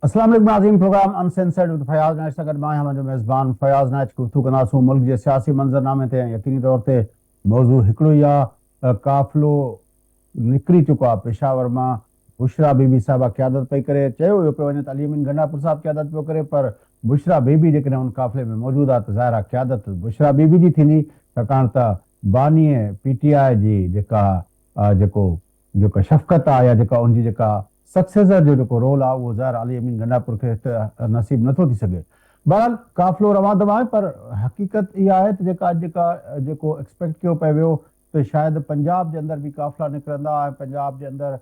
अस्सलाम वालेकुम नाज़रीन। Program uncensored with Fayaz Naich सां गॾु मां आहियां मुंहिंजो मेज़बान फयाज़ नाइट। गुफ़्तगू कंदासूं मुल्क जे सियासी मंज़रनामे ते। यकीनी तौर ते मौज़ू हिकिड़ो ई आहे। काफ़िलो निकिरी चुको आहे पेशावर मां। बुशरा बीबी साहिबा क़यादत पई करे, चयो वियो पियो वञे त अली अमीन गंडापुर साहिब क़यादत पियो करे, पर बुशरा बीबी जेकॾहिं हुन काफ़िले में मौजूदु आहे त ज़ाहिर आहे क़यादत बुशरा बीबी जी थींदी, छाकाणि त बानीअ PTI जी जेका जेको जेका शफ़क़त आहे या जेका उनजी जेका सक्सेसर जो जेको रोल आहे उहो ज़ाहिर अली अमीन गंडापुर खे नसीब नथो थी सघे। बहरहाल काफ़िलो रवां दवा आहे, पर हक़ीक़त इहा आहे त जेको एक्सपेक्ट कयो पियो वियो त शायदि पंजाब जे अंदरि बि काफ़िला निकिरंदा ऐं पंजाब जे अंदरि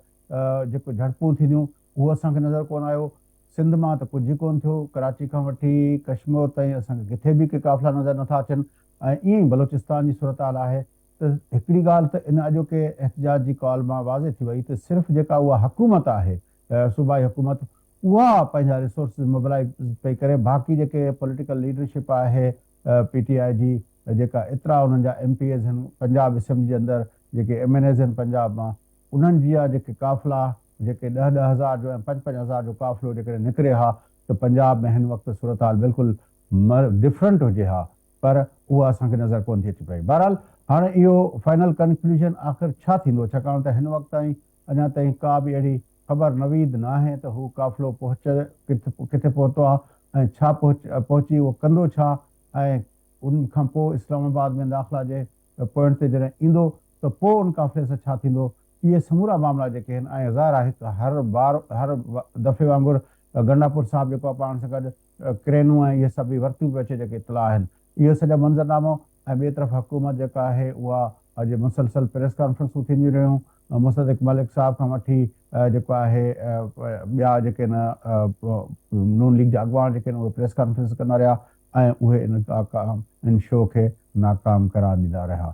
जेको झड़पूं थींदियूं उहो असांखे नज़र कोन आयो। सिंध मां त कुझु ई कोन थियो, कराची खां वठी कश्मीर ताईं असांखे किथे बि के काफ़िला नज़र नथा अचनि। ऐं ईअं ई बलोचिस्तान जी सूरत हाल आहे। त हिकिड़ी ॻाल्हि त इन अॼोके एहतजाज जी कॉल मां वाज़े थी वई त सिर्फ़ु जेका उहा हुकूमत आहे, सूबाई हुकूमत, उहा पंहिंजा रिसोर्सिस मोबिलाइज़ पई करे। बाक़ी जेके पॉलिटिकल लीडरशिप आहे PTI जी, जेका एतिरा उन्हनि जा MPAs आहिनि पंजाब असेंबली जे अंदरि, जेके MNAs आहिनि पंजाब मां, उन्हनि जी जेके काफ़िला जेके 10-10 हज़ार जो ऐं 5-5 हज़ार जो काफ़िलो जेकॾहिं निकिरे हा त पंजाब में हिन वक़्तु सूरत हाल बिल्कुलु डिफरेंट हुजे हा, पर उहा असांखे नज़र कोन थी अचे पई। बहरहाल हाणे इहो फाइनल कंक्लूजन आख़िर छा थींदो, छाकाणि त हिन वक़्त ताईं अञा ताईं का बि अहिड़ी ख़बर नवीद न आहे त हू काफ़िलो किथे पहुतो आहे ऐं छा पहुची उहो कंदो छा, ऐं उन खां पोइ इस्लामाबाद में दाख़िला जे पॉइंट ते जॾहिं ईंदो त पोइ उन काफ़िले सां छा थींदो। इहे समूरा मामला जेके आहिनि, ऐं ज़ाहिर आहे हर दफ़े वांगुरु गंडापुर साहिबु जेको आहे पाण सां गॾु क्रेनूं ऐं इहे सभु वर्तियूं पियो अचे जेके इतला आहिनि, इहो सॼा मंज़रनामो। ऐं ॿिए तरफ़ हुकूमत जेका आहे उहा अॼु मुसलसल प्रेस कॉन्फ्रेंसूं थींदियूं रहियूं, मुसदिक मलिक साहिब खां वठी जेको आहे ॿिया जेके नून लीग जा अॻवान जेके आहिनि उहे प्रेस कॉन्फ्रेंस कंदा रहिया ऐं उहे इन शो खे नाकाम करार ॾींदा रहिया।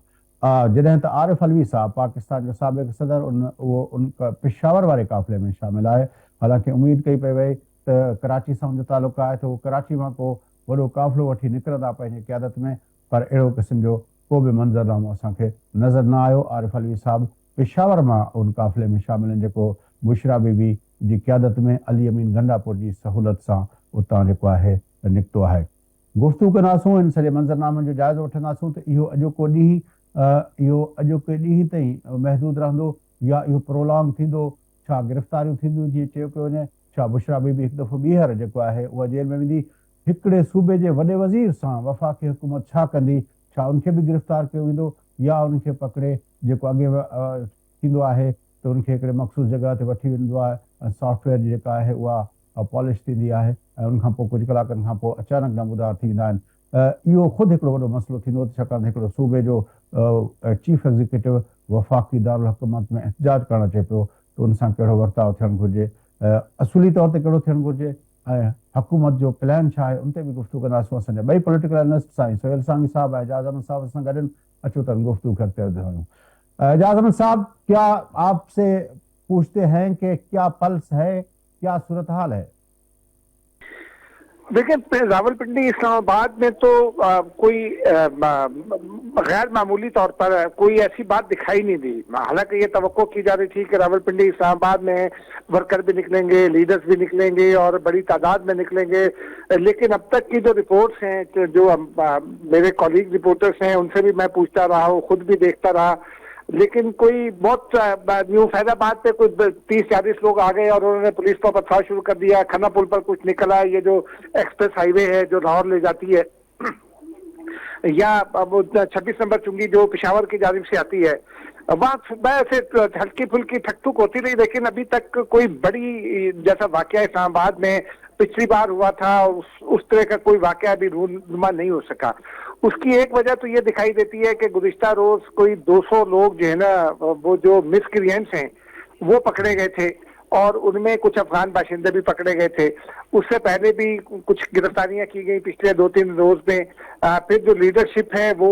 जॾहिं त आरिफ अलवी साहिबु पाकिस्तान जो साबिक़ सदर उन पेशावर वारे क़ाफ़िले में शामिल आहे। हालांकि उमेद कई पई वई त कराची सां उनजो तालुक़ु आहे त उहो कराची मां को वॾो क़ाफ़िलो वठी निकिरंदा पंहिंजी क़यादत में, पर अहिड़ो क़िस्म जो को बि मंज़रनामो असांखे नज़र न आयो। आरिफ अलवी साहिबु पेशावर मां उन क़ाफ़िले में शामिल आहिनि जेको बुशरा बीबी जी क़यादत में अली अमीन गंडापुर जी सहूलियत सां उतां जेको आहे निकितो आहे। गुफ़्तगू कंदासूं, इन सॼे मंज़रनामे जो जाइज़ो वठंदासूं त इहो अॼोके ॾींहं ताईं महदूद रहंदो या इहो प्रोलॉन्ग थींदो। छा गिरफ़्तारियूं थींदियूं, जीअं चयो पियो वञे, छा बुशरा बीबी हिकु दफ़ो ॿीहर जेको आहे उहा जेल में वेंदी, हिकिड़े सूबे जे वॾे वज़ीर सां वफ़ाक़ी हुकूमत छा कंदी, छा उनखे बि गिरफ़्तार कयो वेंदो या उनखे पकिड़े जेको अॻे थींदो आहे त उनखे हिकिड़े मख़सूस जॻह ते वठी वेंदो आहे ऐं सॉफ्टवेयर जी जेका आहे उहा पॉलिश थींदी आहे ऐं उनखां पोइ कुझु कलाकनि खां पोइ अचानक नमूदार थींदा आहिनि। इहो ख़ुदि हिकिड़ो वॾो मसइलो थींदो, छाकाणि हिकिड़ो सूबे जो चीफ एग्ज़ीक्यूटिव वफ़ाक़ी दारुल हुकूमत में एहतजाज करणु अचे पियो त उन सां कहिड़ो वर्ताव थियणु घुरिजे, असुली तौर ते कहिड़ो थियणु घुरिजे, ऐं हुकूमत जो प्लान छा आहे, उन ते बि गुफ़्तगू कंदासीं। असांजा ॿई पॉलिटिकल एनालिस्ट साईं सोहेल सांगी साहब ऐं एजाज़ अहमद साहब सां गॾु अचो त गुफ़्तगू करते हुए। एजाज़ अहमद साहब, क्या आपसे पूछते हैं कि क्या पल्स है, क्या सूरत हाल है? देखिए, रावलपिंडी इस्लामाबाद में तो कोई गैर मामूली तौर पर कोई ऐसी बात दिखाई नहीं दी। हालांकि ये तवक्को की जा रही थी कि रावलपिंडी इस्लामाबाद में वर्कर भी निकलेंगे, लीडर्स भी निकलेंगे और बड़ी तादाद में निकलेंगे, लेकिन अब तक की जो रिपोर्ट्स हैं, जो मेरे कॉलीग रिपोर्टर्स हैं उनसे भी मैं पूछता रहा हूँ, खुद भी देखता रहा, लेकिन कोई बहुत न्यू फैजाबाद पे कुछ 30-40 लोग आ गए और उन्होंने पुलिस पर पथराव शुरू कर दिया। खन्ना पुल पर कुछ निकला, ये जो एक्सप्रेस हाईवे है जो लाहौर ले जाती है, या 26 नंबर चुंगी जो पेशावर की जानिब से आती है, वहाँ से हल्की फुल्की ठकठुक होती रही, लेकिन अभी तक कोई बड़ी जैसा वाकया इस्लामाबाद में पिछली बार हुआ था उस तरह का कोई वाकया अभी रूनुमा नहीं हो सका। उसकी एक वजह तो ये दिखाई देती है कि गुज़िश्ता रोज कोई 200 लोग जो है ना, वो जो मिसक्रिएंट्स हैं वो पकड़े गए थे और उनमें कुछ अफगान बाशिंदे भी पकड़े गए थे। उससे पहले भी कुछ गिरफ्तारियां की गई पिछले 2-3 रोज में। फिर जो लीडरशिप है वो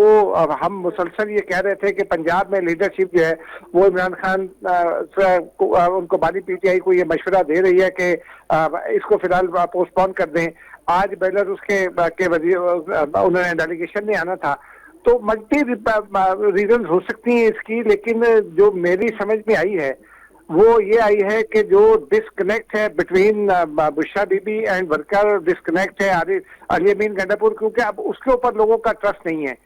हम मुसलसल ये कह रहे थे कि पंजाब में लीडरशिप जो है वो इमरान खान उनको बानी PTI को ये मशवरा दे रही है कि इसको फिलहाल पोस्टपोन कर दें। आज बेलारूस के वजीर उन्होंने डेलीगेशन में आना था, तो मल्टी रीजन हो सकती हैं इसकी, लेकिन जो मेरी समझ में आई है वो ये आई है कि जो डिस्कनेक्ट है between Bushra Bibi and worker, disconnect है अली अमीन गंडापुर, क्योंकि अब उसके ऊपर लोगों का ट्रस्ट नहीं है।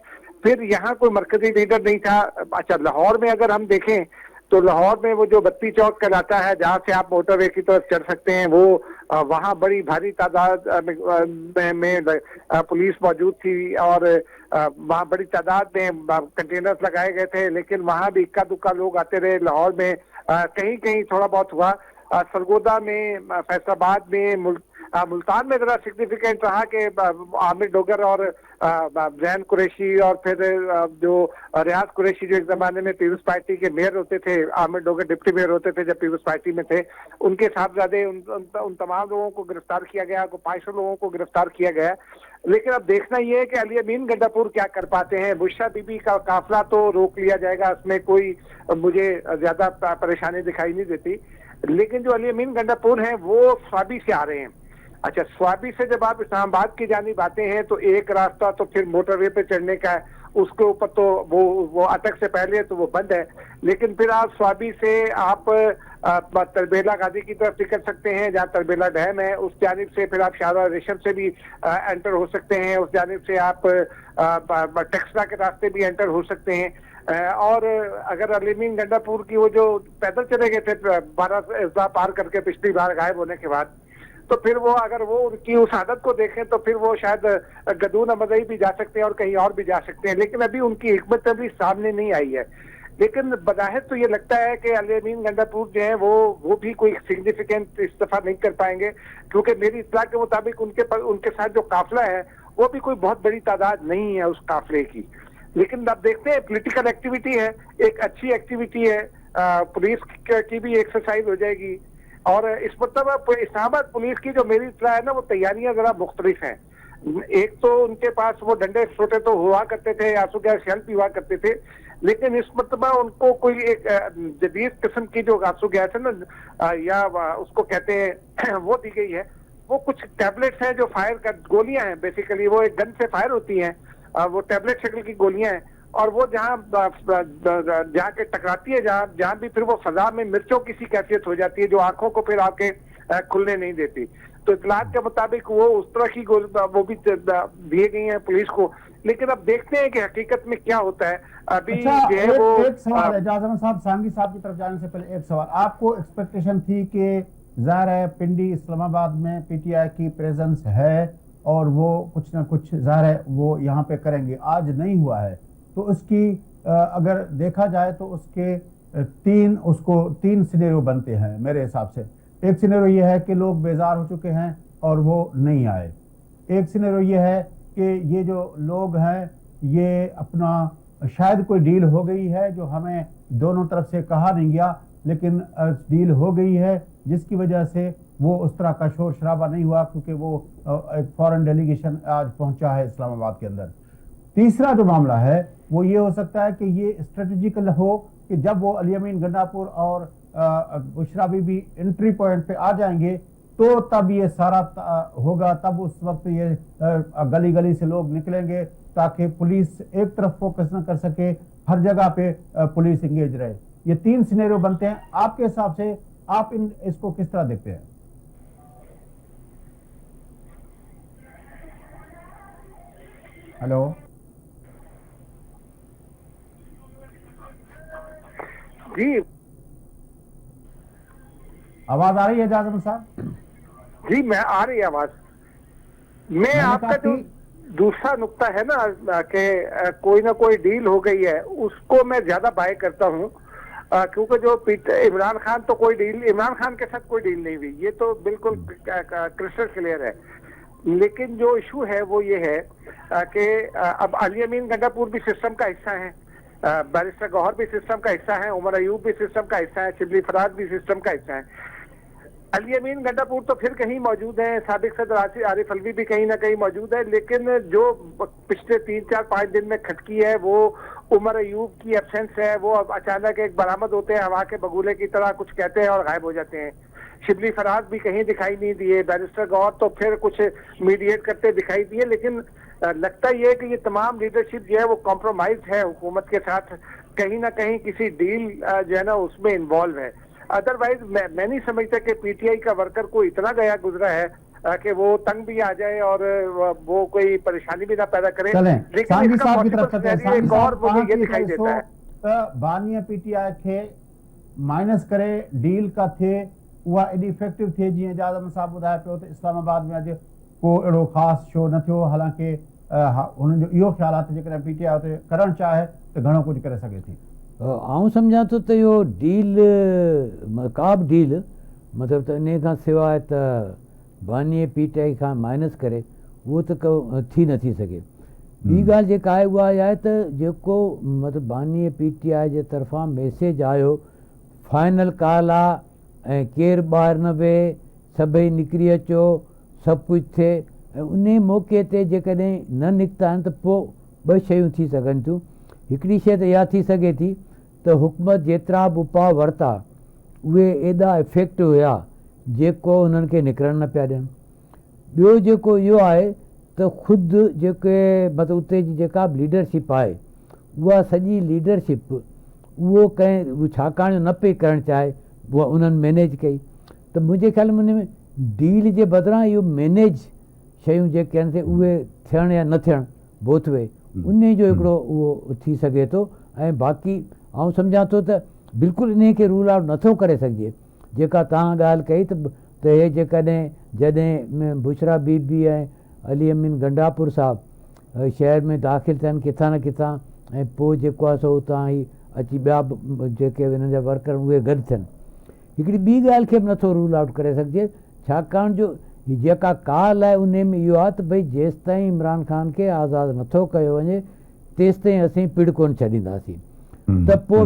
फिर यहाँ कोई मरकजी लीडर नहीं था। अच्छा, लाहौर में अगर हम देखें तो लाहौर में वो जो बत्ती चौक कहलाता है, जहाँ से आप मोटरवे की तरफ चढ़ सकते हैं, वो वहाँ बड़ी भारी तादाद में पुलिस मौजूद थी और वहाँ बड़ी तादाद में कंटेनर्स लगाए गए थे, लेकिन वहाँ भी इक्का दुक्का लोग आते रहे। लाहौर में कहीं कहीं थोड़ा बहुत हुआ, सरगोदा में, फैसलाबाद में, मुल्तान में जरा सिग्निफिकेंट रहा कि आमिर डोगर और जैन कुरैशी और फिर जो रियाज कुरैशी, जो एक जमाने में पीपल्स पार्टी के मेयर होते थे, आमिर डोगर डिप्टी मेयर होते थे जब पीपल्स पार्टी में थे, उनके साहबजादे, उन तमाम लोगों को गिरफ्तार किया गया, 500 लोगों को गिरफ्तार किया गया। लेकिन अब देखना यह है कि अली अमीन गंडापुर क्या कर पाते हैं। बुशरा बीबी का काफिला तो रोक लिया जाएगा, उसमें कोई मुझे ज्यादा परेशानी दिखाई नहीं देती, लेकिन जो अली अमीन गंडापुर हैं वो स्वाबी से आ रहे हैं। अच्छा, स्वाबी से जब आप इस्लामाबाद की जानिब आते हैं तो एक रास्ता तो फिर मोटरवे पे चढ़ने का है, उसके ऊपर तो वो अटक से पहले तो वो बंद है, लेकिन फिर आप स्वाबी से आप तरबेला गाजी की तरफ निकल सकते हैं, जहाँ तरबेला डैम है, उस जानिब से फिर आप शाहरा रेशम से भी एंटर हो सकते हैं, उस जानिब से आप टेक्सला के रास्ते भी एंटर हो सकते हैं। और अगर अली अमीन गंडापुर की वो जो पैदल चले गए थे 12 अज़ला पार करके पिछली बार गायब होने के बाद, तो फिर वो अगर वो उनकी उस आदत को देखें तो फिर वो शायद गदून अमदई भी जा सकते हैं और कहीं और भी जा सकते हैं, लेकिन अभी उनकी हिकमत अभी सामने नहीं आई है। लेकिन बज़ाहिर तो ये लगता है कि अली अमीन गंडापुर जो है वो भी कोई सिग्निफिकेंट इस्तीफा नहीं कर पाएंगे, क्योंकि मेरी इत्तला के मुताबिक उनके साथ जो काफिला है वो भी कोई बहुत बड़ी तादाद नहीं है उस काफिले की। लेकिन अब देखते हैं, पॉलिटिकल एक्टिविटी है, एक अच्छी एक्टिविटी है, पुलिस की भी एक्सरसाइज हो जाएगी। और इस मतलब इस्लामाबाद पुलिस की जो मेरी इत्तला है ना, वो तैयारियां जरा मुख्तलिफ हैं। एक तो उनके पास वो डंडे छोटे तो हुआ करते थे, आंसू गैस शेल भी हुआ करते थे, लेकिन इस मतलब उनको कोई एक जदीद किस्म की जो आंसू गैस है ना, या उसको कहते हैं वो दी गई है। वो कुछ टैबलेट्स हैं जो फायर कर, गोलियां हैं बेसिकली, वो एक गन से फायर होती हैं, वो टैबलेट शक्ल की गोलियां हैं, और वो जहाँ के टकराती है, जहाँ भी फिर वो फजा में मिर्चों की सी कैफियत हो जाती है, जो आंखों को फिर आके खुलने नहीं देती। तो इतलात के मुताबिक वो उस तरह की वो भी दिए गई हैं पुलिस को। लेकिन अब देखते हैं कि हकीकत में क्या होता है। अभी अच्छा, जो है वो एक सवाल है एजाज अहमद साहब, सांगी साहब की तरफ जाने से पहले एक सवाल, आपको एक्सपेक्टेशन थी कि ज़ाहिर है पिंडी इस्लामाबाद में पीटीआई की प्रेजेंस है और वो कुछ ना कुछ ज़ाहिर है वो यहाँ पे करेंगे, आज नहीं हुआ है, तो उसकी अगर देखा जाए तो उसके तीन सिनेरियो बनते हैं मेरे हिसाब से। एक सिनेरियो ये है कि लोग बेजार हो चुके हैं और वो नहीं आए। एक सिनेरियो ये है कि ये जो लोग हैं ये अपना शायद कोई डील हो गई है जो हमें दोनों तरफ से कहा नहीं गया, लेकिन डील हो गई है जिसकी वजह से वो उस तरह का शोर शराबा नहीं हुआ, क्योंकि वो एक फॉरेन डेलीगेशन आज पहुंचा है इस्लामाबाद के अंदर। तीसरा जो मामला है वो ये हो सकता है कि ये स्ट्रेटेजिकल हो कि जब वो अली अमीन गंडापुर और बुशरा बीबी एंट्री पॉइंट पे आ जाएंगे तो तब ये सारा होगा, तब उस वक्त ये गली गली से लोग निकलेंगे ताकि पुलिस एक तरफ फोकस न कर सके, हर जगह पे पुलिस इंगेज रहे। ये तीन सिनेरियो बनते हैं। आपके हिसाब से आप इसको किस तरह देखते हैं? हेलो, जी आवाज आ रही है एजाज अहमद साहब? जी, मैं आ रही है आवाज। मैं आपका जो दूसरा नुक्ता है ना कि कोई ना कोई डील हो गई है, उसको मैं ज्यादा बाय करता हूँ, क्योंकि जो इमरान खान तो कोई डील, इमरान खान के साथ कोई डील नहीं हुई, ये तो बिल्कुल क्रिस्टल क्लियर है। लेकिन जो इशू है वो ये है कि अब अली अमीन गंडापुर भी सिस्टम का हिस्सा है, बैरिस्टर गौहर भी सिस्टम का हिस्सा है, उमर अयूब भी सिस्टम का हिस्सा है, शिबली फराज भी सिस्टम का हिस्सा है। अली अमीन गंडापुर तो फिर कहीं मौजूद है, साबिक सदर आरिफ अलवी भी कहीं ना कहीं मौजूद है, लेकिन जो पिछले 3-4-5 दिन में खटकी है वो उमर अयूब की एब्सेंस है। वो अब अचानक एक बरामद होते हैं हवा के बगुले की तरह, कुछ कहते हैं और गायब हो जाते हैं। शिबली फराज भी कहीं दिखाई नहीं दिए, बैरिस्टर गौर तो फिर कुछ मीडिएट करते दिखाई दिए, लेकिन लगता ही है कि ये तमाम लीडरशिप जो है वो कॉम्प्रोमाइज है हुकूमत के साथ, कहीं ना कहीं किसी डील जो है ना उसमें इन्वॉल्व है। अदरवाइज मैं नहीं समझता कि पीटीआई का वर्कर को इतना गया गुजरा है कि वो तंग भी आ जाए और वो कोई परेशानी भी ना पैदा करे। चलें लेकिन सांगी इसका साहब की तरफ पॉसिबल चलते हैं। सिनेरियो सांगी एक और साहब मुझे ये तव्हांखे दिखाई देता है त बानीअ पीटीआई खे माइनस करे डील का थिए उहा एॾी इफेक्टिव थिए जीअं एजाज़ अहमद साहब ॿुधाए पियो त इस्लामाबाद में अॼु को अहिड़ो ख़ासि शो न थियो। हालांकि हुननि जो इहो ख़्यालु आहे त जेकॾहिं पीटीआई उते करणु चाहे त घणो कुझु करे सघे थी। आउं सम्झां थो त इहो डील का बि डील मतिलबु त इन खां सवाइ त बानीअ पीटीआई खां माइनस करे उहो त थी नथी सघे। ॿी ॻाल्हि जेका आहे उहा आहे त जेको मतिलबु बानीअ पीटीआई जे तरफ़ां मैसेज आयो फाइनल कॉल आहे ऐं केरु ॿाहिरि न वेहे सभई निकिरी अचो सभु कुझु थिए ऐं उन मौक़े ते जेकॾहिं न निकिता आहिनि त पोइ ॿ शयूं थी सघनि थियूं। हिकिड़ी शइ त इहा थी सघे थी त हुकूमत जेतिरा बि उपाउ वरिता उहे एॾा इफेक्टिव हुआ जेको उन्हनि खे निकिरणु न पिया ॾियनि। ॿियो जेको इहो आहे त ख़ुदि जेके मतिलबु उते जी जेका बि लीडरशिप आहे उहा सॼी लीडरशिप उहो कंहिं छाकाणि न पई करणु चाहे उहा उन्हनि मैनेज कई। त मुंहिंजे ख़्याल में उन में डील जे बदिरां इहो मैनेज शयूं जेके आहिनि उहे थियणु या न थियणु बोथ वे उन जो हिकिड़ो उहो थी सघे थो। ऐं बाक़ी आउं सम्झां थो त बिल्कुलु इन खे रूल आउट नथो करे सघिजे। जेका तव्हां ॻाल्हि कई त हे जेकॾहिं जॾहिं बुशरा बीबी ऐं अली अमीन गंडापुर साहब शहर में दाख़िल थियनि किथां न किथां ऐं पोइ जेको आहे सो उतां ई अची ॿिया जेके हिननि जा वर्कर उहे गॾु थियनि। हिकिड़ी ॿी ॻाल्हि खे बि नथो रूल आउट करे सघिजे छाकाणि जो जेका कॉल आहे उन में इहो आहे त भई जेसि ताईं इमरान ख़ान खे आज़ादु नथो कयो वञे तेसि ताईं असीं पिड़ कोन छॾींदासीं। त पोइ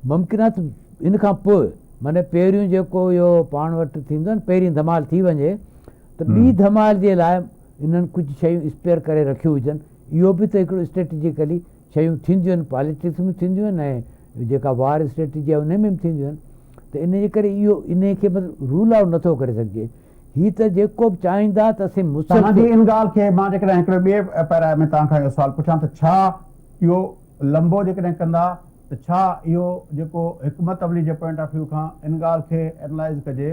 मुमकिन आहे त इन खां पोइ माना पहिरियों जेको इहो पाण वटि थींदो न पहिरीं धमाल थी वञे त ॿी धमाल जे लाइ इन्हनि कुझु शयूं स्पेयर करे रखियूं हुजनि। इहो बि त हिकिड़ो स्ट्रेटेजिकली शयूं थींदियूं आहिनि पॉलिटिक्स में थींदियूं आहिनि ऐं जेका वार स्ट्रेटेजी आहे उन में बि थींदियूं आहिनि। त इन जे करे इहो इन खे मतिलबु रूल आउट नथो करे सघिजे। हीअ त जेको बि चाहींदा त असीं तव्हांजी इन ॻाल्हि खे मां जेकॾहिं हिकिड़े ॿिए पैरा में तव्हांखां इहो सुवालु पुछां त छा इहो लंबो जेकॾहिं कंदा त छा इहो जेको हिकमत अमली जे पॉइंट ऑफ व्यू खां इन ॻाल्हि खे एनालाइज़ कजे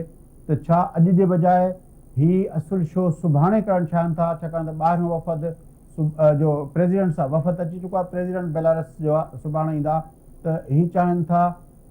त छा अॼु जे बजाए ही असुल शो सुभाणे करणु चाहिनि था छाकाणि त ॿाहिरियों वफ़द जो प्रेसिडेंट साहब वफ़द अची चुको आहे प्रेसिडेंट बेलारस जो आहे सुभाणे ईंदा त ही चाहिनि था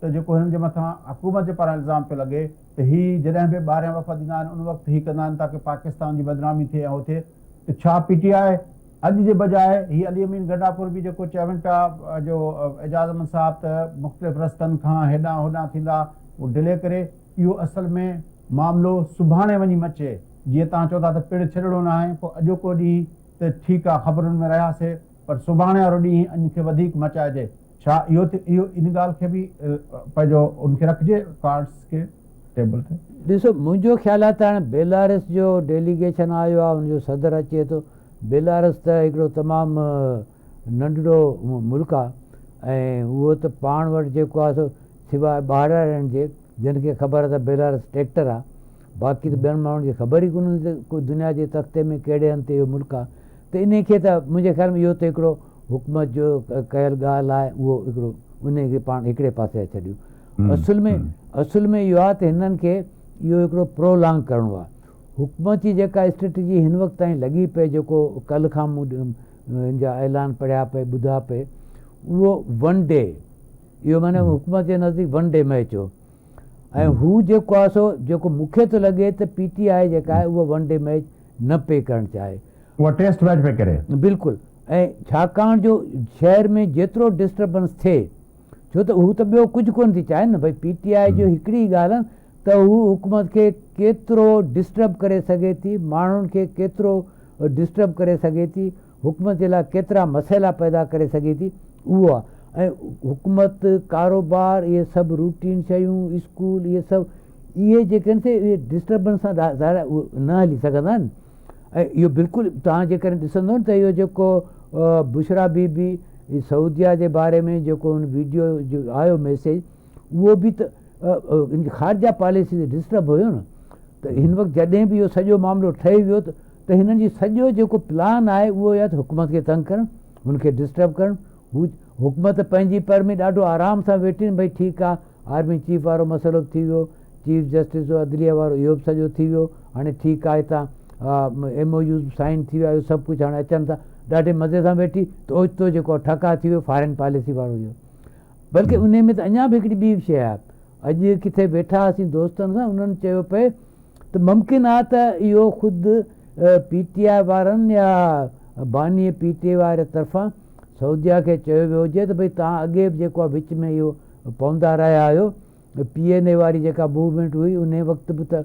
त जेको हिननि जे मथां हुकूमत जे पारां इल्ज़ाम पियो लॻे त ही जॾहिं बि ॿाहिरियां वफ़द ईंदा आहिनि उन वक़्तु ही कंदा आहिनि ताकी पाकिस्तान जी बदनामी थिए ऐं हो थिए। त छा पीटीआई अॼु जे बजाए ही अली अमीन गंडापुर बि जेको चवनि पिया जो एजाज़ अहमद साहब त मुख़्तलिफ़ रस्तनि खां हेॾां होॾां थींदा उहो डिले करे इहो असल में मामिलो सुभाणे वञी मचे जीअं तव्हां चओ था त पिड़ छॾिणो न आहे पोइ अॼोको ॾींहुं त ठीकु आहे ख़बरुनि में रहियासीं पर सुभाणे वारो ॾींहुं इन खे वधीक मचाइजे। छा इहो इहो इन ॻाल्हि खे बि पंहिंजो उनखे रखिजे कार्ड्स खे टेबल ते? ॾिसो मुंहिंजो ख़्यालु आहे त हाणे बेलारस जो डेलीगेशन आयो आहे हुनजो सदर अचे थो। बेलारस त हिकिड़ो तमामु नंढड़ो मुल्क आहे ऐं उहो त पाण वटि जेको आहे सो सवाइ ॿाहिरां रहण जे जिन खे ख़बर आहे त बेलारस ट्रैक्टर आहे बाक़ी त ॿियनि माण्हुनि खे ख़बर ई कोन हूंदी त कोई दुनिया जे तख़्ते में कहिड़े हंधि ते इहो मुल्क आहे। त इन खे त मुंहिंजे ख़्याल में इहो त हिकिड़ो हुकूमत जो कयल ॻाल्हि आहे उहो हिकिड़ो उन खे पाण हिकिड़े पासे छॾियो। असुल में इहो आहे त हिननि खे इहो हिकिड़ो प्रोलॉन्ग करिणो आहे। हुकूमत जी जेका स्ट्रेटजी हिन वक़्त ताईं लॻी पए जेको कल्ह खां मूं हिन जा ऐलान पढ़िया पए ॿुधा पे उहो वन डे इहो माना हुकूमत जे नज़दीक वन डे मैच हो ऐं हू जेको आहे सो जेको मूंखे थो लॻे त पीटीआई जेका आहे उहा वन डे मैच न पे करणु चाहे उहा टेस्ट मैच पे करे बिल्कुलु। ऐं छाकाणि जो शहर में जेतिरो डिस्टर्बेंस थिए छो त हू त ॿियो कुझु कोन थी चाहे न भई पीटीआई जो हिकिड़ी ॻाल्हि आहे त हू हुकूमत खे केतिरो डिस्टर्ब करे सघे थी माण्हुनि खे केतिरो डिस्टर्ब करे सघे थी हुकूमत जे लाइ केतिरा मसइला पैदा करे सघे थी उहो आहे। ऐं हुकूमत कारोबार इहे सभु रूटीन शयूं स्कूल इहे सभु इहे जेके आहिनि से इहे डिस्टर्बेंस सां ज़ाहिर न हली सघंदा आहिनि। ऐं इहो बिल्कुलु तव्हां जेकॾहिं ॾिसंदो न त इहो जेको बुशरा बीबी सऊदिया जे बारे में जेको हुन वीडियो जो आयो मैसेज उहो बि त ख़ारजा पॉलिसी ते डिस्टर्ब हुयो न। त हिन वक़्तु जॾहिं बि इहो सॼो मामिलो ठही वियो त हिननि जी सॼो जेको प्लान आहे उहो या त हुकूमत खे तंग करणु हुनखे डिस्टर्ब करणु। हू हुकूमत पंहिंजी पर में ॾाढो आराम सां वेठी भई ठीकु आहे आर्मी चीफ वारो मसइलो बि थी वियो, चीफ जस्टिस जो अदलिया वारो इहो बि सॼो थी वियो। हाणे ठीकु आहे हितां MOU साइन थी विया, इहो सभु कुझु हाणे अचनि था ॾाढे मज़े सां वेठी। त ओचितो जेको ठका थी वियो फॉरेन पॉलिसी वारो इहो, बल्कि उन में त अञा बि हिकिड़ी ॿी शइ आहे। अॼु किथे वेठा हुआसीं दोस्तनि सां, उन्हनि चयो पिए त मुमकिन आहे त इहो ख़ुदि PTI वारनि या बानी PTI वारे तरफ़ां सऊदिया खे चयो वियो हुजे त भई तव्हां अॻे बि जेको आहे विच में इहो पवंदा रहिया आहियो, PNA वारी जेका मूवमेंट हुई उन वक़्तु बि त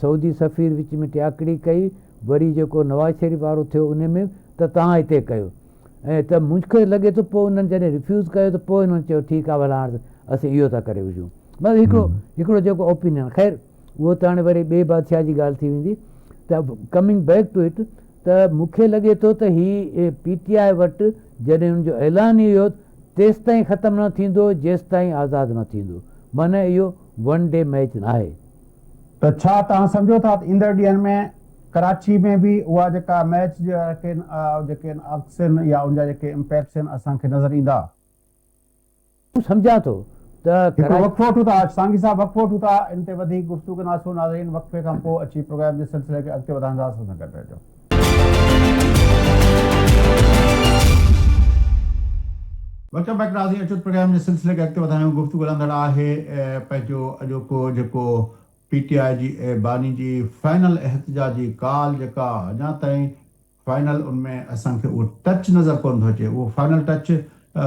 सऊदी सफ़ीर विच में टियाकड़ी कई, वरी जेको नवाज़ शरीफ़ वारो थियो उन में त तव्हां हिते कयो। ऐं त मूंखे लॻे थो पोइ उन्हनि जॾहिं रिफ्यूज़ कयो त पोइ उन्हनि चयो ठीकु आहे भला हाणे असीं इहो था करे विझूं। बसि हिकिड़ो जेको ओपिनियन, ख़ैर उहो त हाणे वरी ॿिए बादशाह जी ॻाल्हि थी वेंदी। त कमिंग बैक टू इट, त मूंखे लॻे थो त हीअ PTI वटि जॾहिं हुनजो ऐलान इहो तेसि ताईं ख़तमु न थींदो जेसि ताईं आज़ादु न थींदो, माना इहो वन डे मैच न आहे। त छा तव्हां सम्झो था त ईंदड़ ॾींहंनि में कराची में बि उहा जेका मैच जेके अक्स आहिनि या उनजा जेके इम्पैक्ट्स आहिनि असांखे नज़र ईंदा? सम्झां थो त वक़्फ़ो वठूं था, सांगी साहब वक़्फ़ो वठूं था, इन ते वधीक गुफ़्तगू कंदासीं नाज़रीन। वक़्फ़े खां पोइ अची प्रोग्राम जे सिलसिले खे अॻिते वधाईंदासीं, सां गॾु रहिजो। वेलकम बैक नाज़रीन, अचो प्रोग्राम जे सिलसिले खे अॻिते वधायूं। गुफ़्तगू हलंदड़ आहे पंहिंजो अॼोको जेको PTI जी बानी जी फाइनल एहतजाजी काल जेका अञा ताईं फाइनल उनमें असांखे उहो टच नज़र कोन थो अचे। उहो फाइनल टच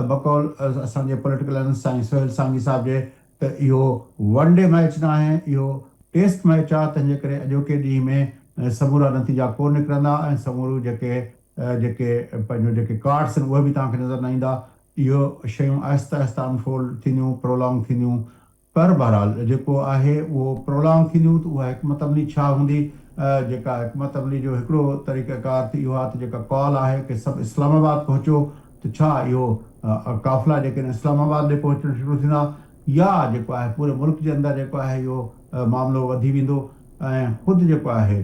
बकौल असांजे पॉलिटिकल एनालिस्ट साईं सोहेल सांगी साहब जे त इहो वन डे मैच न आहे, इहो टेस्ट मैच आहे। तंहिंजे करे अॼोके ॾींहं में समूरा नतीजा कोन निकिरंदा ऐं समूरू जेके पंहिंजो जेके कार्ड्स आहिनि उहे बि तव्हांखे नज़र न ईंदा। इहो शयूं आहिस्ता आहिस्ता अनफोल्ड थींदियूं, प्रोलॉन्ग थींदियूं। पर बहरहाल जेको आहे उहो प्रोलॉन्ग थींदियूं त उहा हिकमत अमली छा हूंदी? जेका हिकमत अमली जो हिकिड़ो तरीक़ेकार त इहो आहे त जेका कॉल आहे कि सभु इस्लामाबाद पहुचो, त छा इहो काफ़िला जेके इस्लामाबाद ॾे पहुचणु शुरू थींदा, या जेको आहे पूरे मुल्क जे अंदरि जेको आहे इहो मामिलो वधी वेंदो? ऐं ख़ुदि जेको आहे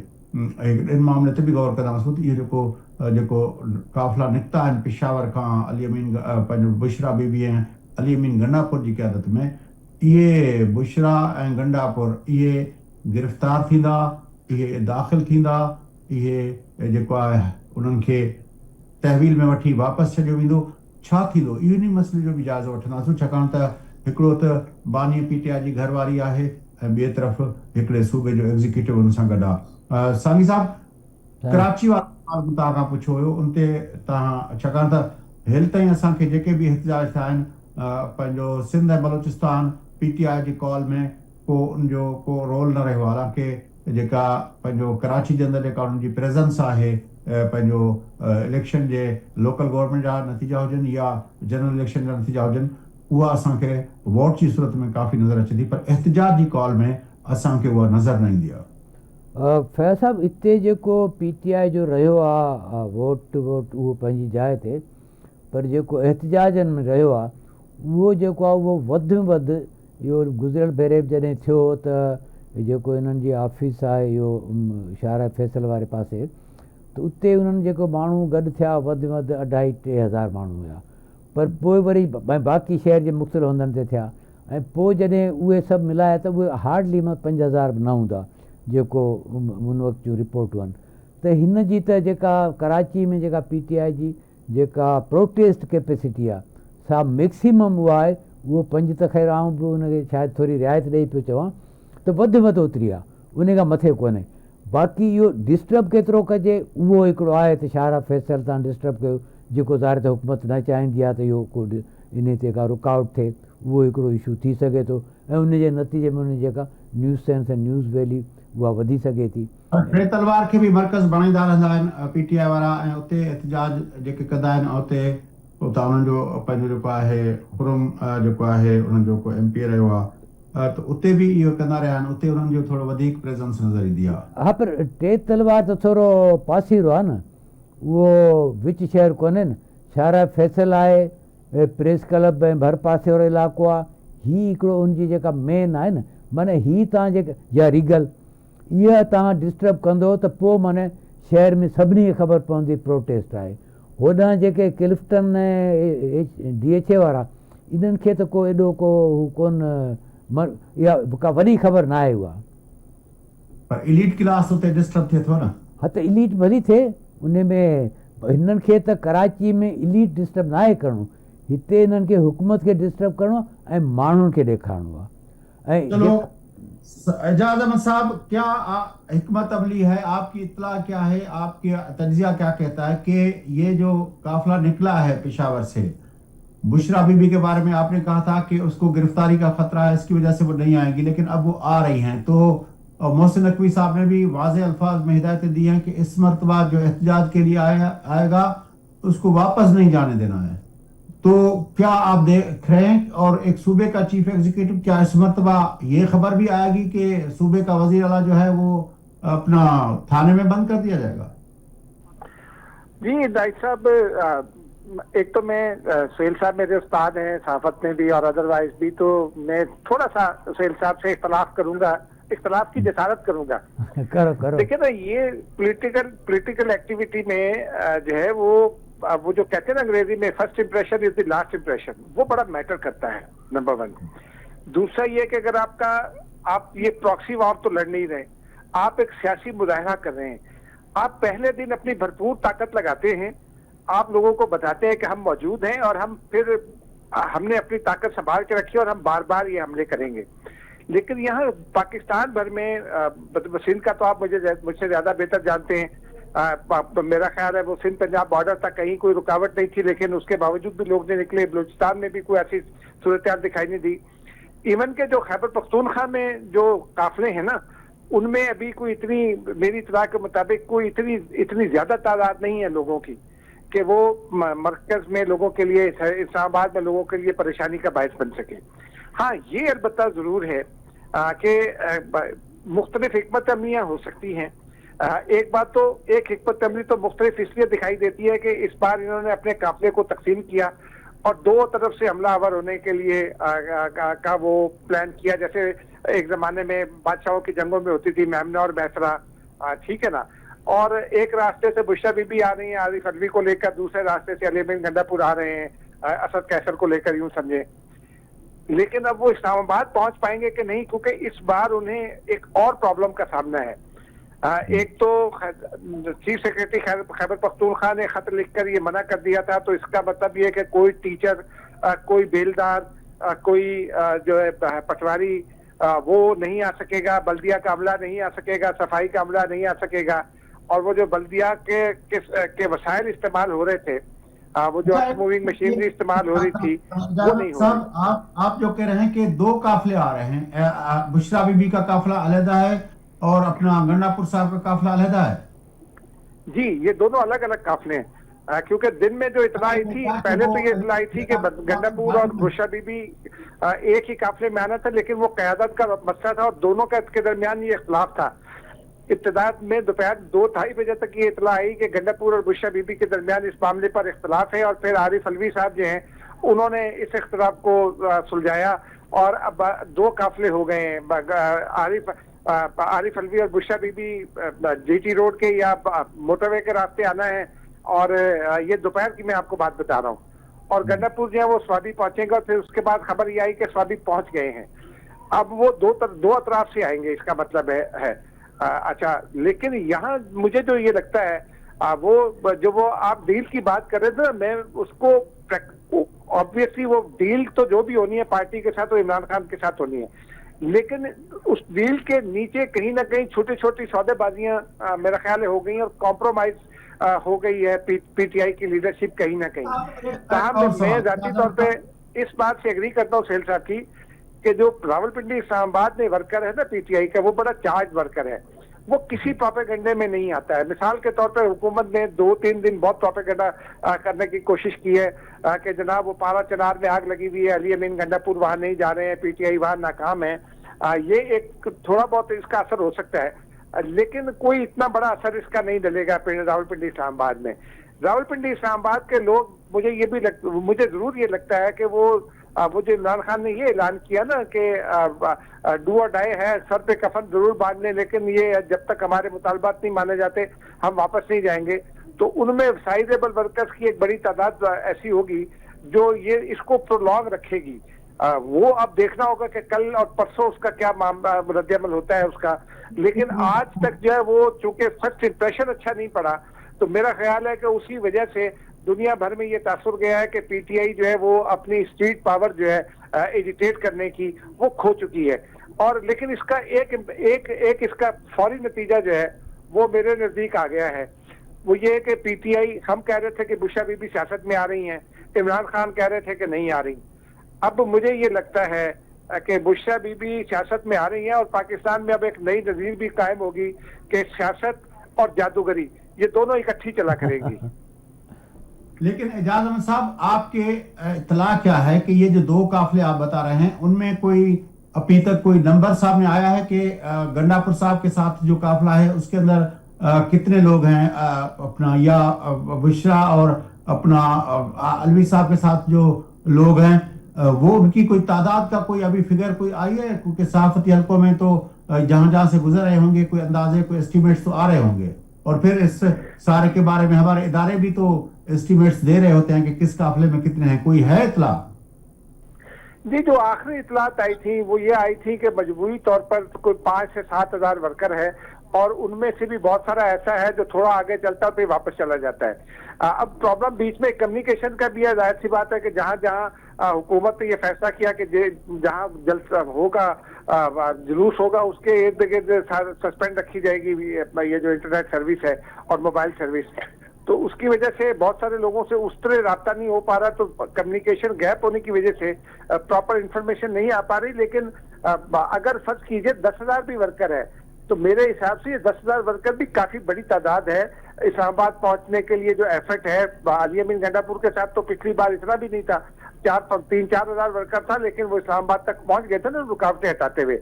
इन मामले ते बि गौर कंदासीं। इहो जेको काफ़िला निकिता आहिनि पेशावर खां, अली अमीन पंहिंजो बुशरा बीबी ऐं अली अमीन गंडापुर जी क़यादत में, इहे बुशरा ऐं गंडापुर इहे गिरफ़्तार थींदा, इहे दाख़िल थींदा, इहे जेको आहे उन्हनि खे तहवील में वठी वापसि छॾियो वेंदो? छा थींदो? इहो इन मसइले जो बि जाइज़ो वठंदासीं, छाकाणि त हिकिड़ो त बानी PTI जी घरवारी आहे ऐं ॿिए तरफ़ हिकिड़े सूबे जो एग्ज़ीक्यूटिव हुन सां गॾु आहे। सांगी साहब, कराची वारो तव्हां खां पुछियो हुयो, उन ते तव्हां, छाकाणि त हेल ताईं असांखे जेके बि एहतजाज थिया आहिनि पंहिंजो सिंध ऐं बलोचिस्तान PTI जी कॉल में को उनजो को रोल न रहियो। हालांकि जेका पंहिंजो कराची जे अंदरि जेका उन्हनि जी प्रेज़ेंस आहे, पंहिंजो इलेक्शन जे लोकल गवर्नमेंट जा नतीजा हुजनि या जनरल इलेक्शन जा नतीजा हुजनि, उहा असांखे वोट जी सूरत में काफ़ी नज़र अचे थी, पर एहतजाज जी कॉल में असांखे उहा नज़र न ईंदी आहे। फैज़ साहब, हिते जेको PTI जो रहियो आहे वोट उहो पंहिंजी जाइ ते, पर जेको एहतजाजनि में रहियो आहे उहो जेको आहे उहो वधि में वधि इहो गुज़िरियल भेरे जॾहिं थियो त जेको हिननि जी ऑफिस आहे इहो शाहरा फैसल वारे पासे, त उते उन्हनि जेको माण्हू गॾु थिया वधि में वधि 2,500-3 हज़ार माण्हू हुया। पर पोइ वरी बाक़ी शहर जे मुख़्तलिफ़ हंधनि ते थिया, ऐं पोइ जॾहिं उहे सभु मिलाए त उहे हार्डली 5,000 बि न हूंदा जेको उन वक़्त जूं रिपोर्टूं आहिनि। त हिन जी त जेका कराची में जेका PTI जी जेका प्रोटेस्ट कैपेसिटी आहे सा मैक्सिमम उहा आहे, उहो 5 त ख़ैर आऊं बि उनखे शायदि थोरी रिआयत ॾेई पियो चवां त वधि में वधि ओतिरी आहे, उन खां मथे कोन्हे। बाक़ी इहो डिस्टर्ब केतिरो कजे उहो हिकिड़ो आहे त शाहरा फैसल तां डिस्टर्ब कयो, जेको ज़ाहिर त हुकूमत न चाहींदी आहे त इहो को इन ते का रुकावट थिए, उहो हिकिड़ो इशू थी सघे थो, ऐं उनजे नतीजे में उन जेका न्यूज़ सेंस ऐं न्यूज़ वैल्यू उहा वधी सघे थी। टे तलवार खे बि मर्कज़ बणाईंदा रहंदा आहिनि PTI वारा, ऐं उते एहतजाज जेके कंदा आहिनि उतां उन्हनि जो पंहिंजो जेको आहे खुरम जेको आहे उन्हनि जो को MP रहियो आहे, त उते बि इहो कंदा रहिया आहिनि, उते उन्हनि जो थोरो वधीक प्रेज़ेंस नज़र ईंदी आहे। हा, पर टे तलवार त थोरो पासीरो आहे न, उहो विच शहर कोन्हे न। शाहरा फैसल आहे, प्रेस क्लब ऐं भर पासे वारो इलाइक़ो आहे, हीअ हिकिड़ो उनजी जेका मेन आहे न, माना हीअ तव्हां जेका या रीगल इहा तव्हां डिस्टर्ब कंदो त पोइ माना शहर में सभिनी खे ख़बर पवंदी प्रोटेस्ट आहे। होॾां जेके क्लिफ्टन ऐं DHA वारा, इन्हनि खे त को एॾो को कोन या का वॾी ख़बर न आहे उहा। पर इलीट क्लास उते डिस्टर्ब थिए थो न। हा त इलीट वरी थिए, उन में हिननि खे त कराची में इलीट डिस्टर्ब न आहे करिणो, हिते हिननि खे हुकूमत खे डिस्टर्ब करिणो ऐं माण्हुनि खे ॾेखारिणो आहे। ऐं चलो एजाज अहमद साहब, क्या हिकमत अमली है, आपकी इत्तला क्या है, आपकी तज्जिया क्या कहता है कि ये जो काफिला निकला है पेशावर से, बुशरा बीबी के बारे में आपने कहा था कि उसको गिरफ्तारी का खतरा है, इसकी वजह से वो नहीं आएंगी, लेकिन अब वो आ रही हैं, तो मोहसिन नकवी साहब ने भी वाज़ेह अल्फाज में हिदायतें दी हैं कि इस मरतबा जो एहतजाज के लिए आएगा उसको वापस नहीं जाने देना है। तो क्या आप देख रहे हैं, और एक सूबे का चीफ एग्जीक्यूटिव, क्या इस मरतबा ये खबर भी आएगी कि सूबे का वजीर आला जो है वो अपना थाने में बंद कर दिया जाएगा? जी दाई साहब, एक तो मैं सुहेल साहब मेरे उस्ताद हैं सहाफत में भी और अदरवाइज भी, तो मैं थोड़ा सा सुहेल साहब से इख्तलाफ करूंगा, इख्तलाफ की जसारत करूंगा। करो। देखिए ना, ये पॉलिटिकल एक्टिविटी में जो है वो जो कहते हैं ना अंग्रेजी में, first impression is the last impression, वो बड़ा मैटर करता है, नंबर वन। दूसरा ये कि अगर आप ये प्रॉक्सी वॉर तो लड़ नहीं रहे, आप एक सियासी मुजाहरा कर रहे हैं, आप पहले दिन अपनी भरपूर ताकत लगाते हैं, आप लोगों को बताते हैं कि हम मौजूद हैं और हमने अपनी ताकत संभाल के रखी और हम बार बार ये हमले करेंगे। लेकिन यहाँ पाकिस्तान भर में सिंध का तो आप मुझसे ज्यादा बेहतर जानते हैं, मेरा ख्याल है वो सिंध पंजाब बॉर्डर तक कहीं कोई रुकावट नहीं थी, लेकिन उसके बावजूद भी लोग नहीं निकले। बलूचिस्तान में भी कोई ऐसी सूरत दिखाई नहीं दी। इवन के जो खैबर पख्तूनख्वा में जो काफिले हैं ना, उनमें अभी कोई इतनी, मेरी इत्तला के मुताबिक कोई इतनी ज्यादा तादाद नहीं है लोगों की कि वो मरकज में लोगों के लिए, इस्लामाबाद में लोगों के लिए परेशानी का बायस बन सके। हाँ, ये अलबत्ता जरूर है कि मुख्तलिफ हिकमत अमलियाँ हो सकती हैं। एक बात तो, एक हिकमत अमली तो मुख्तलिफ इसलिए दिखाई देती है कि इस बार इन्होंने अपने काफिले को तकसीम किया और दो तरफ से हमलावर होने के लिए का वो प्लान किया, जैसे एक जमाने में बादशाहों की जंगों में होती थी मेमना और मैसरा, ठीक है ना। और एक रास्ते से बुशरा बीबी आ रही है आरिफ अलवी को लेकर, दूसरे रास्ते से अली बिन गंडापुर आ रहे हैं असद कैसर को लेकर, यूं समझे। लेकिन अब वो इस्लामाबाद पहुंच पाएंगे कि नहीं, क्योंकि इस बार उन्हें एक और प्रॉब्लम का सामना है। एक तो चीफ सेक्रेटरी खैबर पख्तूनख्वा ने खत लिखकर ये मना कर दिया था, तो इसका मतलब ये कि कोई टीचर, कोई बेलदार, कोई जो है पटवारी वो नहीं आ सकेगा, बल्दिया का अमला नहीं आ सकेगा, सफाई का अमला नहीं आ सकेगा। और वो जो बल्दिया के वसाइल इस्तेमाल हो रहे थे, वो जो मूविंग मशीनरी इस्तेमाल हो रही थी, वो नहीं हो रही। आप जो कह रहे हैं कि दो काफिले आ रहे हैं, बुशरा बीबी का काफिला अलहदा है और अपना गंडापुर साहब का काफिला अलहदा है। जी, ये दोनों अलग अलग काफिले हैं, क्योंकि दिन में जो इतला आई थी, पहले तो ये इतला आई थी कि गंडापुर और बुशरा बीबी एक ही काफिले में आना था, लेकिन वो क़यादत का मसला था और दोनों के दरमियान ये इख्तलाफ था। इब्तिदा में दोपहर 2-2:30 बजे तक ये इतला आई कि गंडापुर और बुशरा बीबी के दरमियान इस मामले पर इख्तलाफ है, और फिर आरिफ अलवी साहब जो हैं उन्होंने इस इख्तलाफ को सुलझाया और अब दो काफिले हो गए हैं। आरिफ अलवी और बुशरा बीबी जीटी रोड के या मोटरवे के रास्ते आना है, और ये दोपहर की मैं आपको बात बता रहा हूँ। और गंडापुर जो है वो स्वाबी पहुंचेंगे, और फिर उसके बाद खबर ये आई कि स्वाबी पहुंच गए हैं। अब वो दो अतराफ से आएंगे, इसका मतलब है। अच्छा, लेकिन यहाँ मुझे जो ये लगता है, वो आप डील की बात कर रहे थे ना, मैं उसको ऑब्वियसली वो डील तो जो भी होनी है पार्टी के साथ, वो इमरान खान के साथ होनी है, लेकिन उस डील के नीचे कहीं ना कहीं छोटी छोटी सौदेबाजियां मेरा ख्याल है हो गई और कॉम्प्रोमाइज हो गई है पीटीआई की लीडरशिप कहीं ना कहीं। मैं जाती तौर पे इस बात से एग्री करता हूँ सुहेल साहब की कि जो रावलपिंडी इस्लामाबाद में वर्कर है ना पीटीआई का, वो बड़ा चार्ज वर्कर है, वो किसी प्रोपेगेंडे में नहीं आता है। मिसाल के तौर पर हुकूमत ने 2-3 दिन बहुत प्रोपेगेंडा करने की कोशिश की है कि जनाब वो पारा चनार में आग लगी हुई है, अली अमीन गंडापुर वहां नहीं जा रहे हैं, पीटीआई वहां नाकाम है। ये एक थोड़ा बहुत इसका असर हो सकता है, लेकिन कोई इतना बड़ा असर इसका नहीं डलेगा रावलपिंडी इस्लामाबाद में। रावलपिंडी इस्लामाबाद के लोग, मुझे जरूर ये लगता है कि वो जो इमरान खान ने ये ऐलान किया ना कि डू और डाई है, सर पे कफन जरूर बांध लें, लेकिन ये जब तक हमारे मुतालबात नहीं माने जाते हम वापस नहीं जाएंगे, तो उनमें साइजेबल वर्कर्स की एक बड़ी तादाद ऐसी होगी जो ये इसको प्रोलॉन्ग रखेगी। वो अब देखना होगा कि कल और परसों उसका क्या रद्द-ए-अमल होता है उसका। लेकिन आज तक जो है वो चूंकि फर्स्ट इंप्रेशन अच्छा नहीं पड़ा, तो मेरा ख्याल है कि उसी वजह से दुनिया भर में ये तासुर गया है कि पीटीआई जो है वो अपनी स्ट्रीट पावर जो है एजिटेट करने की वो खो चुकी है। और लेकिन इसका एक इसका फौरी नतीजा जो है वो मेरे नजदीक आ गया है। वो ये है कि पीटीआई, हम कह रहे थे कि बुशरा बीबी सियासत में आ रही हैं, इमरान खान कह रहे थे कि नहीं आ रही। अब मुझे ये लगता है कि बुशरा बीबी सियासत में आ रही हैं और पाकिस्तान में अब एक नई नजीर भी कायम होगी कि सियासत और जादूगरी ये दोनों इकट्ठी चला करेंगी। लेकिन एजाज अहमद साहब, आपके इत्तला क्या है कि ये जो दो काफिले आप बता रहे हैं उनमें कोई अभी तक कोई नंबर सामने आया है कि गंडापुर साहब के साथ जो काफिला है उसके अंदर कितने लोग हैं, अपना या बुशरा और अपना अलवी साहब के साथ जो लोग हैं वो उनकी कोई तादाद का कोई अभी फिगर कोई आई है? क्योंकि सहाफती हल्कों में तो जहां जहां से गुजर रहे होंगे कोई अंदाजे कोई एस्टिमेट्स तो आ रहे होंगे, और फिर इस सारे के बारे में हमारे इदारे भी तो एस्टिमेट्स दे रहे होते हैं कि किस काफिले में कितने हैं। कोई है इतला? जी, जो आखिरी इतलात आई थी वो ये आई थी कि मजबूरी तौर पर कोई 5 से 7 हजार वर्कर है और उनमें से भी बहुत सारा ऐसा है जो थोड़ा आगे चलता है फिर वापस चला जाता है। अब प्रॉब्लम बीच में कम्युनिकेशन का भी है। जाहिर सी बात है कि जहां जहां हुकूमत ने ये फैसला किया कि जहां जलसा होगा, जुलूस होगा, उसके इर्द गिर्द सस्पेंड रखी जाएगी ये जो इंटरनेट सर्विस है और मोबाइल सर्विस। तो उसकी वजह से बहुत सारे लोगों से उस तरह रब्ता नहीं हो पा रहा, तो कम्युनिकेशन गैप होने की वजह से प्रॉपर इंफॉर्मेशन नहीं आ पा रही। लेकिन अगर फर्ज कीजिए 10,000 भी वर्कर है तो मेरे हिसाब से ये 10,000 वर्कर भी काफी बड़ी तादाद है। इस्लामाबाद पहुंचने के लिए जो एफर्ट है, अली अमीन गंडापुर के साथ तो पिछली बार इतना भी नहीं था, 3-4 हजार वर्कर था, लेकिन वो इस्लामाबाद तक पहुंच गए थे ना रुकावटें हटाते हुए।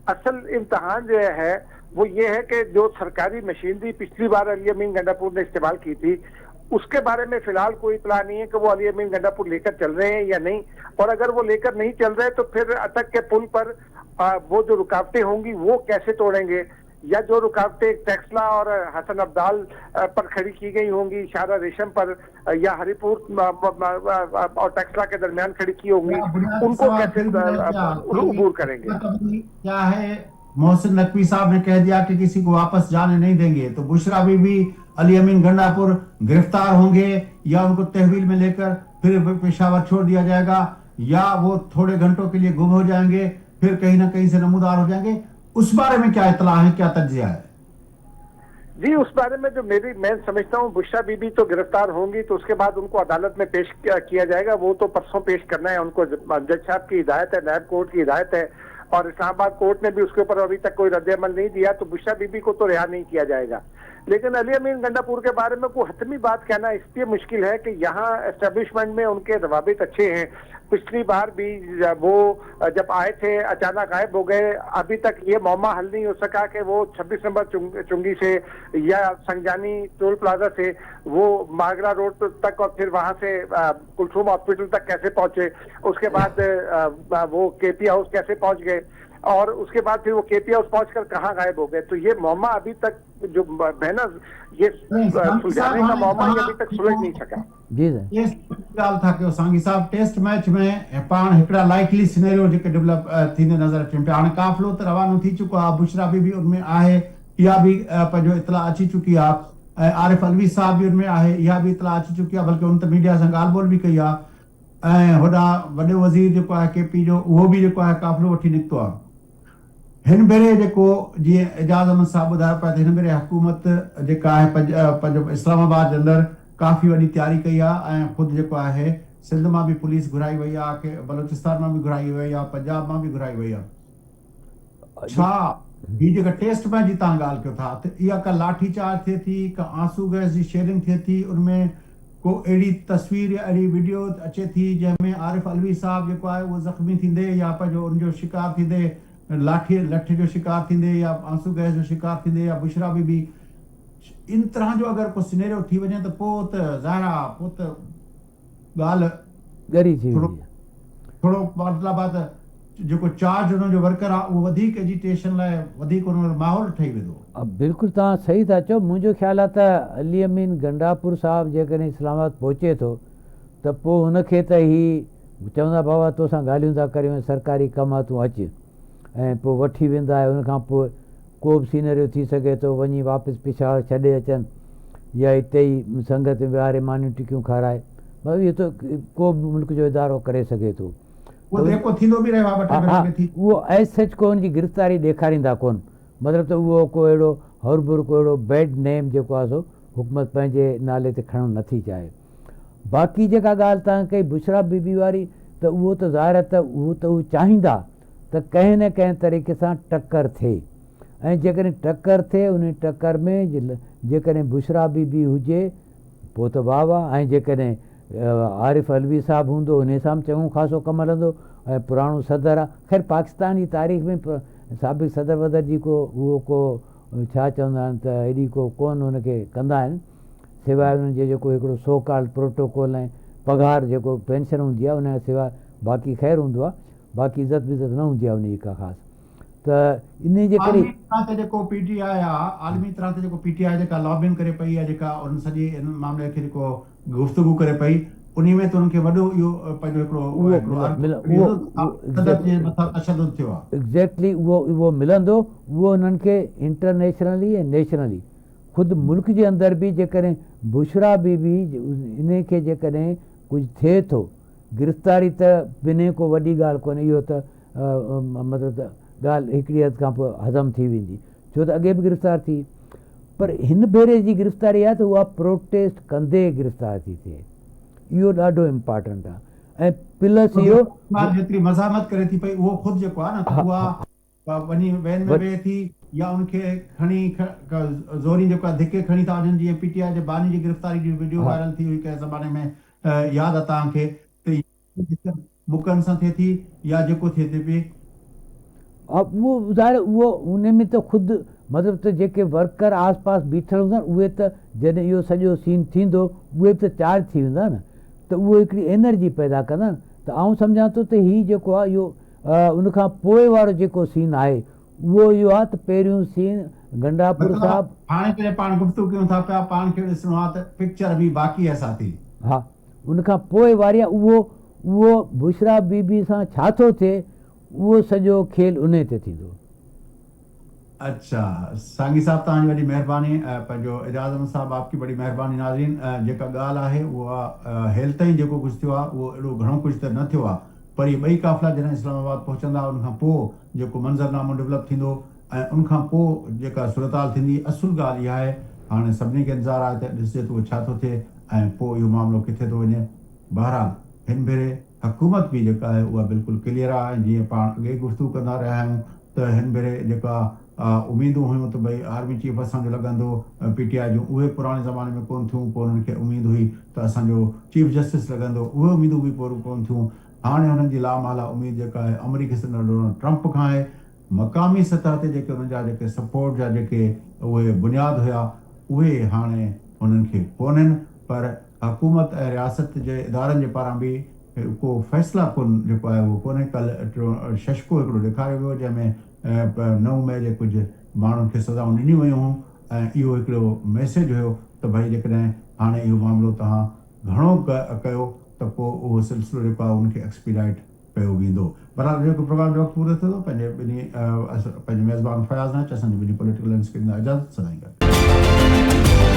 असल इम्तहान जो है वो ये है कि जो सरकारी मशीनरी पिछली बार अली अमीन गंडापुर ने इस्तेमाल की थी उसके बारे में फिलहाल कोई इत्तला नहीं है कि वो अली अमीन गंडापुर लेकर चल रहे हैं या नहीं। और अगर वो लेकर नहीं चल रहे तो फिर अटक के पुल पर वो जो रुकावटें होंगी वो कैसे तोड़ेंगे, या जो रुकावटें टेक्सला और हसन अब्दाल पर खड़ी की गई होंगी, शारा रेशम पर या हरिपुर और टेक्सला के दरमियान खड़ी की होंगी, उनको कैसे अबूर करेंगे। क्या है, मोहसिन नकवी साहब ने कह दिया कि किसी को वापस जाने नहीं देंगे, तो बुशरा बीबी अली अमीन गंडापुर गिरफ्तार होंगे या उनको तहवील में लेकर फिर पेशावर छोड़ दिया जाएगा, या वो थोड़े घंटों के लिए गुम हो जाएंगे फिर कहीं ना कहीं से नमूदार हो जाएंगे? उस बारे में क्या इत्तला है, क्या तज्जिया है? जी, उस बारे में जो मैं समझता हूँ बुशरा बीबी तो गिरफ्तार होंगी तो उसके बाद उनको अदालत में पेश किया जाएगा। वो तो परसों पेश करना है उनको, जज साहब की हिदायत है, नायब कोर्ट की हिदायत है और इस्लामाबाद कोर्ट ने भी उसके ऊपर अभी तक कोई रद्द-ए-अमल नहीं दिया, तो बुशरा बीबी को तो रिहा नहीं किया जाएगा। लेकिन अली अमीन गंडापुर के बारे में कोई हतमी बात कहना इसलिए मुश्किल है कि यहाँ एस्टेब्लिशमेंट में उनके रवाबित अच्छे हैं। पिछली बार भी वो जब आए थे अचानक गायब हो गए। अभी तक ये मौमा हल नहीं हो सका कि वो 26 नंबर चुंगी से या संजानी टोल प्लाजा से वो मागरा रोड तक और फिर वहां से कुलथूम हॉस्पिटल तक कैसे पहुंचे, उसके बाद वो केपी हाउस कैसे पहुंच गए और उसके बाद फिर वो केपी हाउस पहुंचकर कहाँ गायब हो गए। तो ये मौमा अभी तक जो है ना, ये सुलझाने का मौमा ये अभी तक सुलझ नहीं सका। जी सर, ये ॻाल्हि था कि सांगी साहब टेस्ट मैच में पाण हिकिड़ा लाइकली सिनेरियो जेके डेवलप थींदे नज़र अचनि पिया। हाणे काफ़िलो त रवानो थी चुको आहे, बुशरा बीबी उनमें आहे, इहा बि पंहिंजो इतला अची चुकी आहे, ऐं आरिफ अलवी साहब बि उनमें आहे, इहा बि इतला अची चुकी आहे, बल्कि उन त मीडिया सां ॻाल्हि ॿोल बि कई आहे। ऐं होॾां वॾो वज़ीर जेको आहे केपी जो, उहो बि जेको आहे काफ़िलो वठी निकितो आहे। हिन भेरे जेको जीअं एजाज अहमद साहब ॿुधायो पिया त हिन भेरे हुकूमत जेका आहे पंहिंजो इस्लामाबाद जे अंदरि काफ़ी वॾी तयारी कई आहे ऐं ख़ुदि जेको आहे सिंध मां बि पुलिस घुराई वई आहे, कि बलोचिस्तान मां बि घुराई वई आहे, पंजाब मां बि घुराई वई आहे। छा हीअ जेका टेस्ट मैच जी तव्हां ॻाल्हि कयो था त इहा का लाठी चार्ज थिए थी, का आंसू गैस जी शेयरिंग थिए थी, उनमें को अहिड़ी तस्वीर या अहिड़ी वीडियो अचे थी जंहिंमें आरिफ अलवी साहब जेको आहे उहो ज़ख़्मी थींदे या पंहिंजो उनजो शिकार थींदे, लठ जो शिकार थींदे या आंसू गैस जो शिकार थींदे, या बुशरा बीबी इन तरह जो अगर को सिनेरियो थी वञे त पोइ त ज़ाहिरा पोइ त ॻाल्हि ॻरी थी थोरो वेंदी आहे। थोरो मतिलबु आहे त जेको चार्ज हुनजो वर्कर आहे उहो वधीक एजिटेशन लाइ वधीक उन माहौल ठही वेंदो। अब बिल्कुलु तव्हां सही था चओ। मुंहिंजो ख़्यालु आहे त अली अमीन गंडापुर साहब जेकॾहिं इस्लामाबाद पहुचे थो त पोइ हुनखे त ही चवंदा बाबा तोसां ॻाल्हियूं था करियूं सरकारी कम आहे तूं अचु ऐं पोइ वठी वेंदा आहे उनखां पोइ को बि सीनरियो थी सघे थो वञी वापसि पिछाड़ छॾे अचनि या हिते ई संगत में विहारे मानियूं टिकियूं खाराए मतिलबु इहो त को बि मुल्क जो इदारो करे सघे थो वो देखो थींदो बि रहियो आहे ॿ टे हा भेरा थी उहो एज सच को हुनजी गिरफ़्तारी ॾेखारींदा कोन मतिलबु त उहो को अहिड़ो हरबुर को अहिड़ो बैड नेम जेको आहे सो हुकूमत पंहिंजे नाले ते खणणु नथी चाहे बाक़ी जेका ॻाल्हि तव्हां कई बुशरा बीबी वारी त उहो त ज़ाहिर आहे त उहो चाहींदा त कंहिं न कंहिं तरीक़े सां टकर थिए ऐं जेकॾहिं टकर थिए उन टकर में जेकॾहिं बुशरा बीबी हुजे पोइ त वाह वाह ऐं जेकॾहिं आरिफ अलवी साहिबु हूंदो उन सां बि चङो ख़ासो कमु हलंदो ऐं पुराणो सदर आहे ख़ैर पाकिस्तान जी तारीख़ में साबिक़ सदर वदर जी को उहो को छा चवंदा आहिनि त हेॾी को कोन हुनखे कंदा आहिनि सवाइ उन्हनि जो जेको हिकिड़ो सोकाल प्रोटोकॉल ऐं पघार जेको पेंशन हूंदी आहे उनजे सवाइ बाक़ी ख़ैरु हूंदो आहे बाक़ी इज़त विज़त न हूंदी आहे उन जी का ख़ासि त इन जे करे जेको पीटीआई आहे आलमी तरह ते जेको पीटीआई जेका लॉबिंग करे पई आहे जेका उन सॼे इन मामले खे जेको गुफ़्तगू करे पई उन में त उनखे वॾो इहो पंहिंजो तशद्दुद थियो आहे एग्ज़ैक्टली उहो मिलंदो उहो उन्हनि खे इंटरनेशनली ऐं नेशनली ख़ुदि मुल्क जे अंदरि बि जेकॾहिं बुशरा बीबी इन खे जेकॾहिं कुझु थिए थो गिरफ़्तारी त बिने को वॾी ॻाल्हि कोन्हे इहो त मतिलबु त ॻाल्हि हिकिड़ी हद खां पोइ हज़म थी वेंदी छो त अॻे बि गिरफ़्तार थी पर हिन भेरे जी गिरफ़्तारी आहे त उहा प्रोटेस्ट कंदे गिरफ़्तार थी थिए इहो ॾाढो इम्पॉर्टेंट आहे ऐं प्लस इहो जेतिरी मज़ामत करे थी पई उहो ख़ुदि जेको आहे न उहा वञी वैन में वेहे थी या उनखे खणी ज़ोरी जेको आहे धिके खणी था वञनि जीअं पीटीआई जे बानी जी गिरफ़्तारी जी वीडियो वायरल थी हुई कंहिं ज़माने में यादि आहे तव्हांखे त मुकनि सां थिए थी या जेको थिए थी पई उहो ज़ाहिर उहो उन में त ख़ुदि मतिलबु त जेके वर्कर आस पास बीठल हूंदा उहे त जॾहिं इहो सॼो सीन थींदो उहे बि त चार्ज थी वेंदा न त उहो हिकिड़ी एनर्जी पैदा कंदा त आउं सम्झां थो त हीउ जेको आहे इहो उनखां पोइ वारो जेको सीन आहे उहो इहो आहे त पहिरियों सीन गंडापुर साहिबु हाणे पाण गुफ़्तगू कयूं था पिया पाण खे ॾिसणो आहे त पिक्चर बि बाक़ी आहे साथी हा उनखां पोइ वारी आहे उहो बुशरा बीबी सां छा थो थिए उहो सॼो खेल उन ते थींदो अच्छा सांगी साहब तव्हांजी वॾी महिरबानी पंहिंजो एजाज़ अहमद साहब आपकी बड़ी महिरबानी नाज़रीन जेका ॻाल्हि आहे उहा हेल ताईं जेको कुझु थियो आहे उहो एॾो घणो कुझु त न थियो आहे पर इहे ॿई काफ़िला जॾहिं इस्लामाबाद पहुचंदा उनखां पोइ जेको मंज़रनामो डेवलप थींदो ऐं उनखां पोइ जेका सूरताल थींदी असुलु ॻाल्हि इहा आहे हाणे सभिनी खे इंतज़ारु आहे त ॾिसजे त उहो छा थो थिए ऐं पोइ इहो मामिलो किथे थो वञे बहरहाल हिन भेरे हुकूमत बि जेका आहे उहा बिल्कुलु क्लियर आहे ऐं जीअं पाण अॻे गुफ़्तगू कंदा रहिया आहियूं त हिन भेरे जेका उमेदूं हुयूं त भई आर्मी चीफ असांजो लॻंदो पीटीआई जूं उहे पुराणे ज़माने में कोन थियूं पोइ हुननि खे उमेदु हुई त असांजो चीफ जस्टिस लॻंदो उहे उमेदूं बि पोइ कोन थियूं हाणे हुननि जी लामाला उमेदु जेका आहे अमरीकी सदर डोनाल्ड ट्रंप खां आहे मक़ामी सतह ते जेके हुननि जा जेके सपोर्ट जा जेके उहे बुनियाद हुया उहे हाणे हुननि खे कोन्हनि पर हुकूमत ऐं रियासत जे इदारनि जे पारां बि को फ़ैसिला कोन जेको आहे उहो कोन्हे कल्ह शशको हिकिड़ो ॾेखारियो वियो जंहिंमें 9 मई जे कुझु माण्हुनि खे सज़ाऊं ॾिनियूं वयूं हुयूं ऐं इहो हिकिड़ो मैसेज हुयो त भई जेकॾहिं हाणे इहो मामिलो तव्हां घणो कयो त पोइ उहो सिलसिलो जेको आहे उनखे एक्सपीडाइट कयो वेंदो बराबरि जेको प्रोग्राम जो वक़्तु पूरो थियो पंहिंजे मेज़बान फयाज़ नाच असांजी ॿिन्ही पॉलिटिकल लैंडस्केप में इजाज़त सदाईं